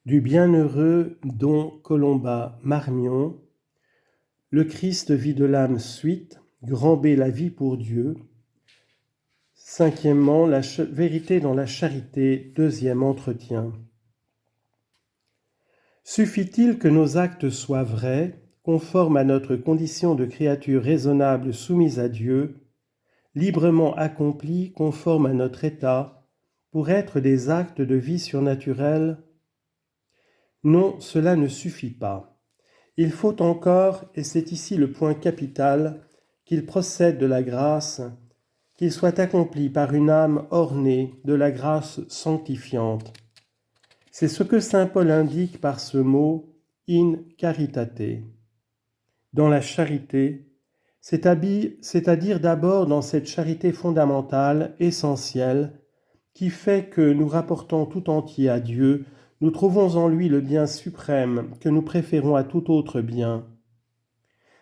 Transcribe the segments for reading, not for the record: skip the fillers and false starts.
Du bienheureux Don Colomba Marmion, le Christ vit de l'âme suite, grand B la vie pour Dieu. Cinquièmement, la vérité dans la charité, deuxième entretien. Suffit-il que nos actes soient vrais, conformes à notre condition de créature raisonnable soumise à Dieu, librement accomplis, conformes à notre état, pour être des actes de vie surnaturelle? Non, cela ne suffit pas. Il faut encore, et c'est ici le point capital, qu'il procède de la grâce, qu'il soit accompli par une âme ornée de la grâce sanctifiante. C'est ce que saint Paul indique par ce mot « in caritate ». Dans la charité, c'est-à-dire d'abord dans cette charité fondamentale, essentielle, qui fait que nous rapportons tout entier à Dieu, nous trouvons en lui le bien suprême que nous préférons à tout autre bien.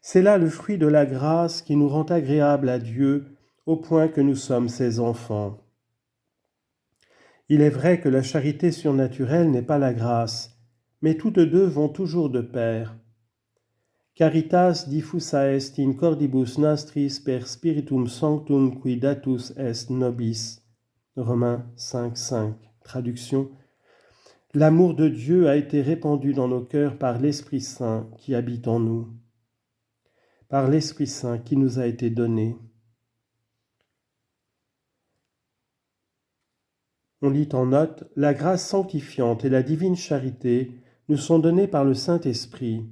C'est là le fruit de la grâce qui nous rend agréables à Dieu au point que nous sommes ses enfants. Il est vrai que la charité surnaturelle n'est pas la grâce, mais toutes deux vont toujours de pair. Caritas diffusa est in cordibus nostris per spiritum sanctum qui datus est nobis. Romains 5,5. Traduction. L'amour de Dieu a été répandu dans nos cœurs par l'Esprit Saint qui habite en nous. Par l'Esprit Saint qui nous a été donné. On lit en note, la grâce sanctifiante et la divine charité nous sont données par le Saint-Esprit.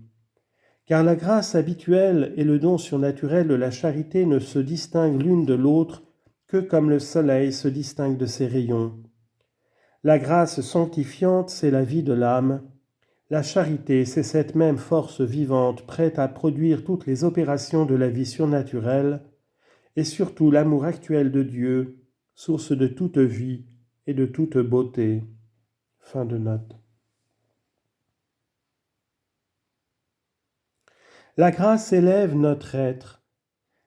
Car la grâce habituelle et le don surnaturel de la charité ne se distinguent l'une de l'autre que comme le soleil se distingue de ses rayons. La grâce sanctifiante, c'est la vie de l'âme. La charité, c'est cette même force vivante prête à produire toutes les opérations de la vie surnaturelle, et surtout l'amour actuel de Dieu, source de toute vie et de toute beauté. Fin de note. La grâce élève notre être.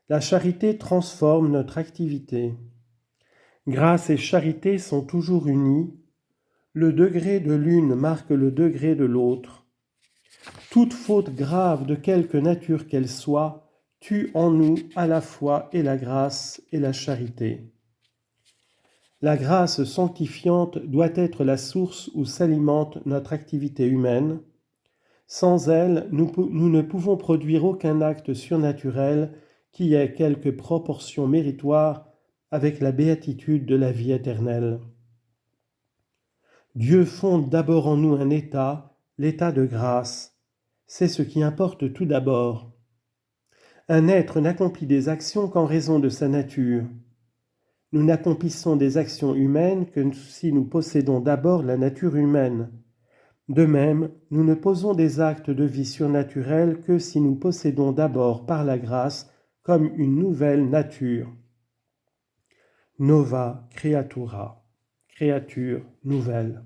La charité transforme notre activité. Grâce et charité sont toujours unies. Le degré de l'une marque le degré de l'autre. Toute faute grave de quelque nature qu'elle soit tue en nous à la fois et la grâce et la charité. La grâce sanctifiante doit être la source où s'alimente notre activité humaine. Sans elle, nous ne pouvons produire aucun acte surnaturel qui ait quelque proportion méritoire avec la béatitude de la vie éternelle. Dieu fonde d'abord en nous un état, l'état de grâce. C'est ce qui importe tout d'abord. Un être n'accomplit des actions qu'en raison de sa nature. Nous n'accomplissons des actions humaines que si nous possédons d'abord la nature humaine. De même, nous ne posons des actes de vie surnaturelle que si nous possédons d'abord par la grâce comme une nouvelle nature. Nova creatura, créature nouvelle.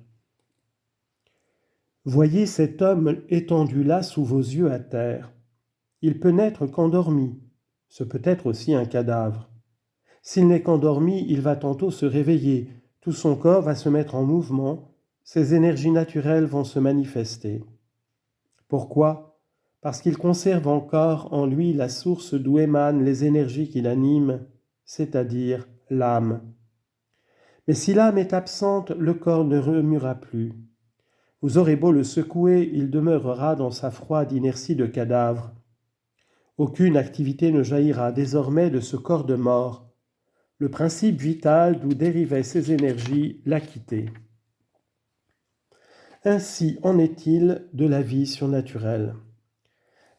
Voyez cet homme étendu là sous vos yeux à terre. Il peut n'être qu'endormi. Ce peut être aussi un cadavre. S'il n'est qu'endormi, il va tantôt se réveiller. Tout son corps va se mettre en mouvement. Ses énergies naturelles vont se manifester. Pourquoi ? Parce qu'il conserve encore en lui la source d'où émanent les énergies qui l'animent, c'est-à-dire l'âme. Mais si l'âme est absente, le corps ne remuera plus. Vous aurez beau le secouer, il demeurera dans sa froide inertie de cadavre. Aucune activité ne jaillira désormais de ce corps de mort. Le principe vital d'où dérivaient ses énergies l'a quitté. Ainsi en est-il de la vie surnaturelle.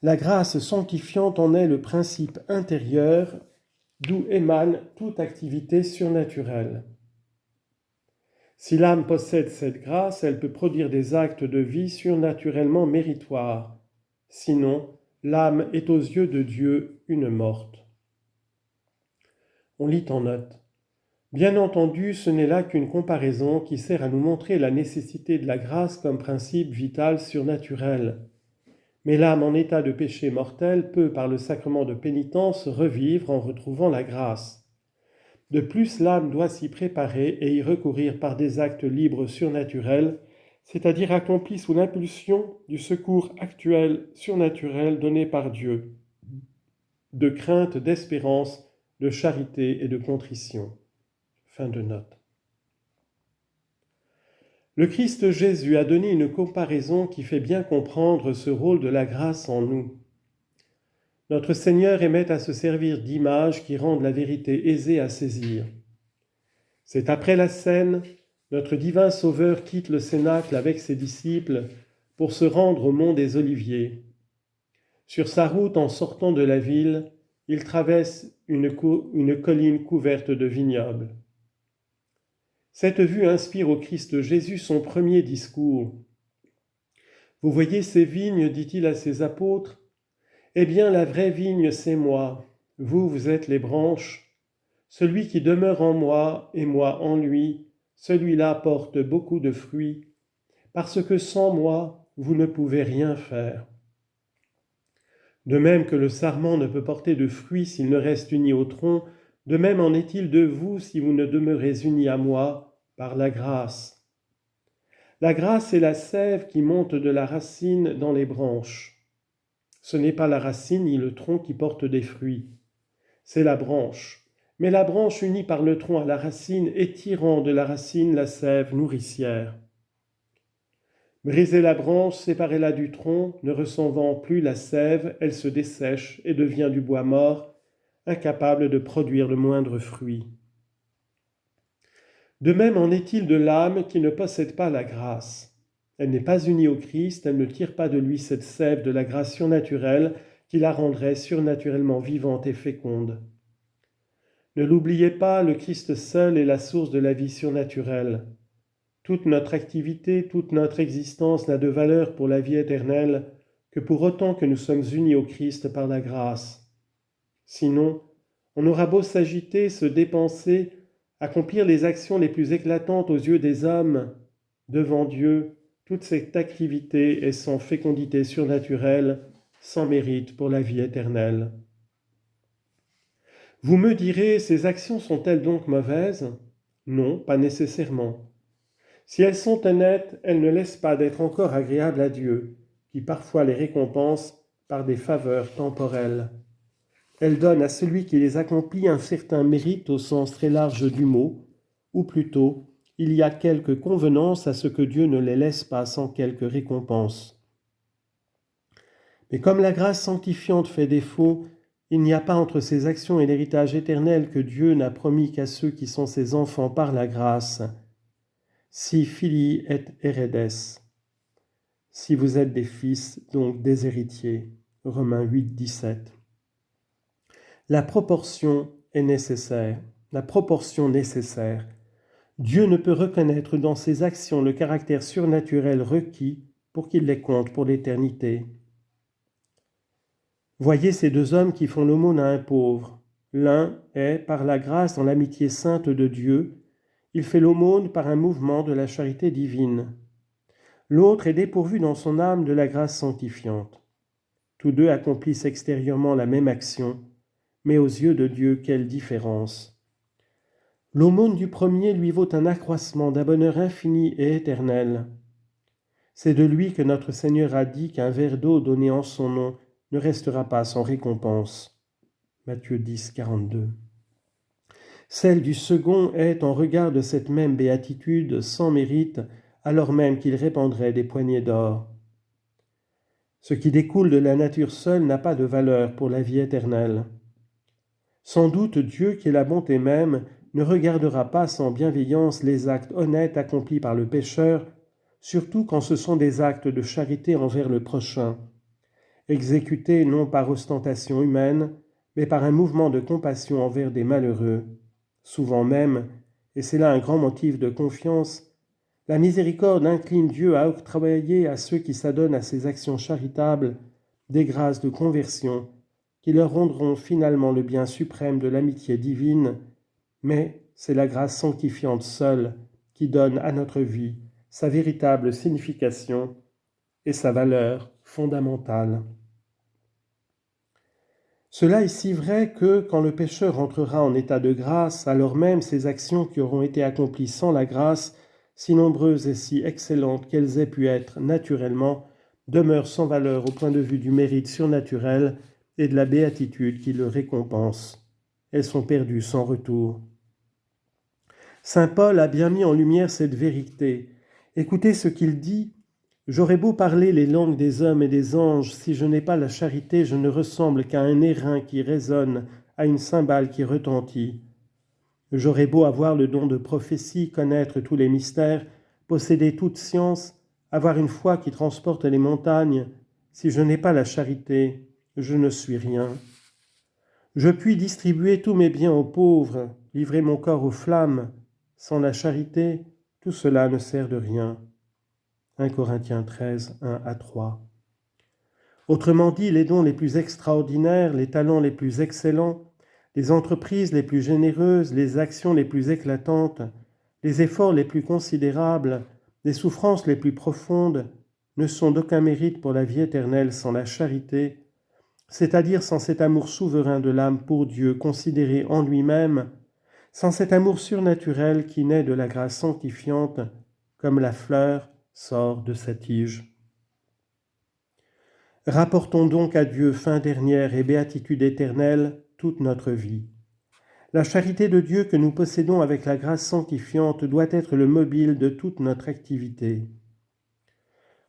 La grâce sanctifiante en est le principe intérieur d'où émane toute activité surnaturelle. Si l'âme possède cette grâce, elle peut produire des actes de vie surnaturellement méritoires. Sinon, l'âme est aux yeux de Dieu une morte. On lit en note. Bien entendu, ce n'est là qu'une comparaison qui sert à nous montrer la nécessité de la grâce comme principe vital surnaturel. Mais l'âme en état de péché mortel peut, par le sacrement de pénitence, revivre en retrouvant la grâce. De plus, l'âme doit s'y préparer et y recourir par des actes libres surnaturels c'est-à-dire accomplie sous l'impulsion du secours actuel surnaturel donné par Dieu, de crainte, d'espérance, de charité et de contrition. Fin de note. Le Christ Jésus a donné une comparaison qui fait bien comprendre ce rôle de la grâce en nous. Notre Seigneur aimait à se servir d'images qui rendent la vérité aisée à saisir. C'est après la scène, notre divin Sauveur quitte le cénacle avec ses disciples pour se rendre au mont des Oliviers. Sur sa route en sortant de la ville, il traverse une colline couverte de vignobles. Cette vue inspire au Christ Jésus son premier discours. « Vous voyez ces vignes, dit-il à ses apôtres, eh bien la vraie vigne c'est moi, vous êtes les branches. Celui qui demeure en moi et moi en lui, celui-là porte beaucoup de fruits, parce que sans moi, vous ne pouvez rien faire. De même que le sarment ne peut porter de fruits s'il ne reste uni au tronc, de même en est-il de vous si vous ne demeurez unis à moi par la grâce. La grâce est la sève qui monte de la racine dans les branches. Ce n'est pas la racine ni le tronc qui porte des fruits, c'est la branche. Mais la branche unie par le tronc à la racine et tirant de la racine la sève nourricière. Brisez la branche, séparez-la du tronc, ne recevant plus la sève, elle se dessèche et devient du bois mort, incapable de produire le moindre fruit. De même en est-il de l'âme qui ne possède pas la grâce. Elle n'est pas unie au Christ, elle ne tire pas de lui cette sève de la grâce surnaturelle qui la rendrait surnaturellement vivante et féconde. Ne l'oubliez pas, le Christ seul est la source de la vie surnaturelle. Toute notre activité, toute notre existence n'a de valeur pour la vie éternelle que pour autant que nous sommes unis au Christ par la grâce. Sinon, on aura beau s'agiter, se dépenser, accomplir les actions les plus éclatantes aux yeux des hommes, devant Dieu, toute cette activité est sans fécondité surnaturelle, sans mérite pour la vie éternelle. Vous me direz, ces actions sont-elles donc mauvaises ? Non, pas nécessairement. Si elles sont honnêtes, elles ne laissent pas d'être encore agréables à Dieu, qui parfois les récompense par des faveurs temporelles. Elles donnent à celui qui les accomplit un certain mérite au sens très large du mot, ou plutôt, il y a quelque convenance à ce que Dieu ne les laisse pas sans quelque récompense. Mais comme la grâce sanctifiante fait défaut, il n'y a pas entre ses actions et l'héritage éternel que Dieu n'a promis qu'à ceux qui sont ses enfants par la grâce. Si filii et heredes, si vous êtes des fils, donc des héritiers. Romains 8, 17. La proportion est nécessaire, la proportion nécessaire. Dieu ne peut reconnaître dans ses actions le caractère surnaturel requis pour qu'il les compte pour l'éternité. Voyez ces deux hommes qui font l'aumône à un pauvre. L'un est, par la grâce dans l'amitié sainte de Dieu, il fait l'aumône par un mouvement de la charité divine. L'autre est dépourvu dans son âme de la grâce sanctifiante. Tous deux accomplissent extérieurement la même action, mais aux yeux de Dieu, quelle différence! L'aumône du premier lui vaut un accroissement d'un bonheur infini et éternel. C'est de lui que notre Seigneur a dit qu'un verre d'eau donné en son nom ne restera pas sans récompense. Matthieu 10, 42. Celle du second est, en regard de cette même béatitude, sans mérite, alors même qu'il répandrait des poignées d'or. Ce qui découle de la nature seule n'a pas de valeur pour la vie éternelle. Sans doute Dieu, qui est la bonté même, ne regardera pas sans bienveillance les actes honnêtes accomplis par le pécheur, surtout quand ce sont des actes de charité envers le prochain, exécutés non par ostentation humaine, mais par un mouvement de compassion envers des malheureux. Souvent même, et c'est là un grand motif de confiance, la miséricorde incline Dieu à octroyer à ceux qui s'adonnent à ces actions charitables des grâces de conversion qui leur rendront finalement le bien suprême de l'amitié divine, mais c'est la grâce sanctifiante seule qui donne à notre vie sa véritable signification et sa valeur fondamentale. Cela est si vrai que, quand le pécheur entrera en état de grâce, alors même ses actions qui auront été accomplies sans la grâce si nombreuses et si excellentes qu'elles aient pu être naturellement, demeurent sans valeur au point de vue du mérite surnaturel et de la béatitude qui le récompense. Elles sont perdues sans retour. Saint Paul a bien mis en lumière cette vérité. Écoutez ce qu'il dit. « J'aurais beau parler les langues des hommes et des anges, si je n'ai pas la charité, je ne ressemble qu'à un airain qui résonne, à une cymbale qui retentit. J'aurais beau avoir le don de prophétie, connaître tous les mystères, posséder toute science, avoir une foi qui transporte les montagnes, si je n'ai pas la charité, je ne suis rien. Je puis distribuer tous mes biens aux pauvres, livrer mon corps aux flammes. Sans la charité, tout cela ne sert de rien. » 1 Corinthiens 13, 1 à 3. Autrement dit, les dons les plus extraordinaires, les talents les plus excellents, les entreprises les plus généreuses, les actions les plus éclatantes, les efforts les plus considérables, les souffrances les plus profondes, ne sont d'aucun mérite pour la vie éternelle sans la charité, c'est-à-dire sans cet amour souverain de l'âme pour Dieu considéré en lui-même, sans cet amour surnaturel qui naît de la grâce sanctifiante, comme la fleur sort de sa tige. Rapportons donc à Dieu fin dernière et béatitude éternelle toute notre vie. La charité de Dieu que nous possédons avec la grâce sanctifiante doit être le mobile de toute notre activité.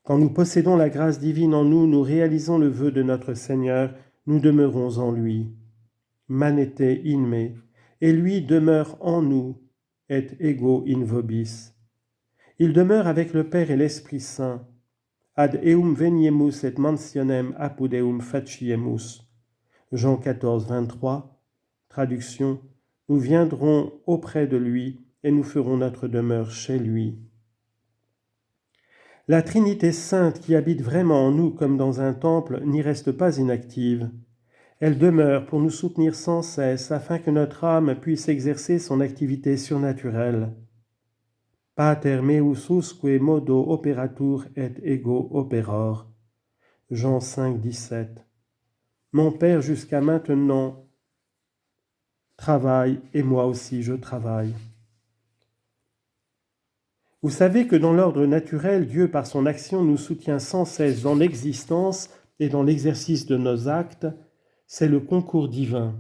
Quand nous possédons la grâce divine en nous, nous réalisons le vœu de notre Seigneur, nous demeurons en lui. Manete in me, et lui demeure en nous, et ego in vobis. Il demeure avec le Père et l'Esprit Saint. Ad eum veniemus et mansionem apud eum faciemus. Jean 14, 23, traduction, nous viendrons auprès de lui et nous ferons notre demeure chez lui. La Trinité sainte qui habite vraiment en nous comme dans un temple n'y reste pas inactive. Elle demeure pour nous soutenir sans cesse afin que notre âme puisse exercer son activité surnaturelle. Pater meus usque modo operatur et ego operor. Jean 5, 17. Mon Père jusqu'à maintenant travaille et moi aussi je travaille. Vous savez que dans l'ordre naturel, Dieu par son action nous soutient sans cesse dans l'existence et dans l'exercice de nos actes, c'est le concours divin.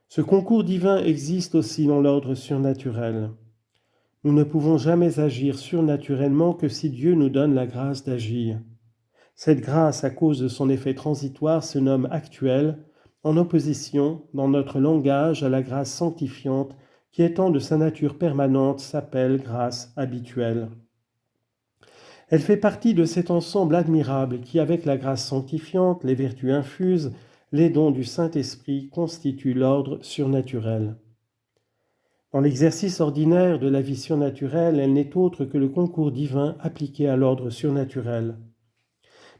Ce concours divin existe aussi dans l'ordre surnaturel. Nous ne pouvons jamais agir surnaturellement que si Dieu nous donne la grâce d'agir. Cette grâce, à cause de son effet transitoire, se nomme actuelle, en opposition, dans notre langage, à la grâce sanctifiante, qui étant de sa nature permanente, s'appelle grâce habituelle. Elle fait partie de cet ensemble admirable qui, avec la grâce sanctifiante, les vertus infuses, les dons du Saint-Esprit, constituent l'ordre surnaturel. Dans l'exercice ordinaire de la vie surnaturelle, elle n'est autre que le concours divin appliqué à l'ordre surnaturel.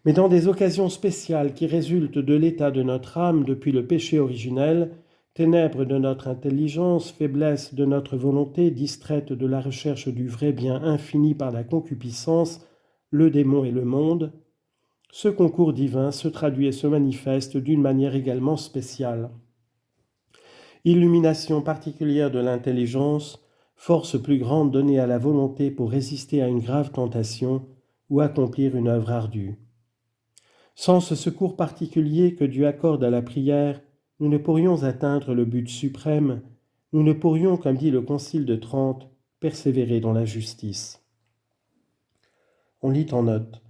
Mais dans des occasions spéciales qui résultent de l'état de notre âme depuis le péché originel, ténèbres de notre intelligence, faiblesse de notre volonté, distraite de la recherche du vrai bien infini par la concupiscence, le démon et le monde, ce concours divin se traduit et se manifeste d'une manière également spéciale. Illumination particulière de l'intelligence, force plus grande donnée à la volonté pour résister à une grave tentation ou accomplir une œuvre ardue. Sans ce secours particulier que Dieu accorde à la prière, nous ne pourrions atteindre le but suprême, nous ne pourrions, comme dit le Concile de Trente, persévérer dans la justice. On lit en note.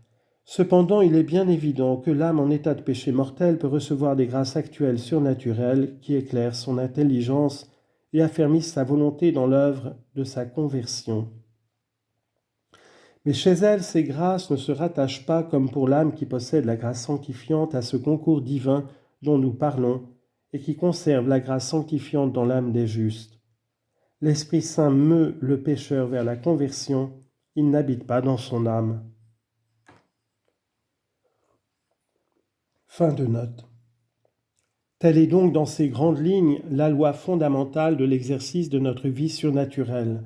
Cependant, il est bien évident que l'âme en état de péché mortel peut recevoir des grâces actuelles surnaturelles qui éclairent son intelligence et affermissent sa volonté dans l'œuvre de sa conversion. Mais chez elle, ces grâces ne se rattachent pas, comme pour l'âme qui possède la grâce sanctifiante, à ce concours divin dont nous parlons et qui conserve la grâce sanctifiante dans l'âme des justes. L'Esprit Saint meut le pécheur vers la conversion, il n'habite pas dans son âme. Fin de note. Telle est donc dans ces grandes lignes la loi fondamentale de l'exercice de notre vie surnaturelle.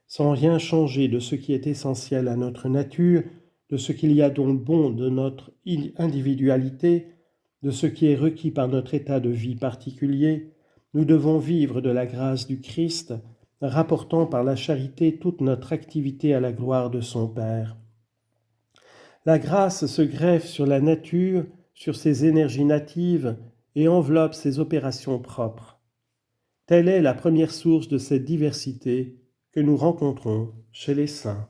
Sans rien changer de ce qui est essentiel à notre nature, de ce qu'il y a donc bon de notre individualité, de ce qui est requis par notre état de vie particulier, nous devons vivre de la grâce du Christ rapportant par la charité toute notre activité à la gloire de son Père. La grâce se greffe sur la nature, sur ses énergies natives et enveloppe ses opérations propres. Telle est la première source de cette diversité que nous rencontrons chez les saints.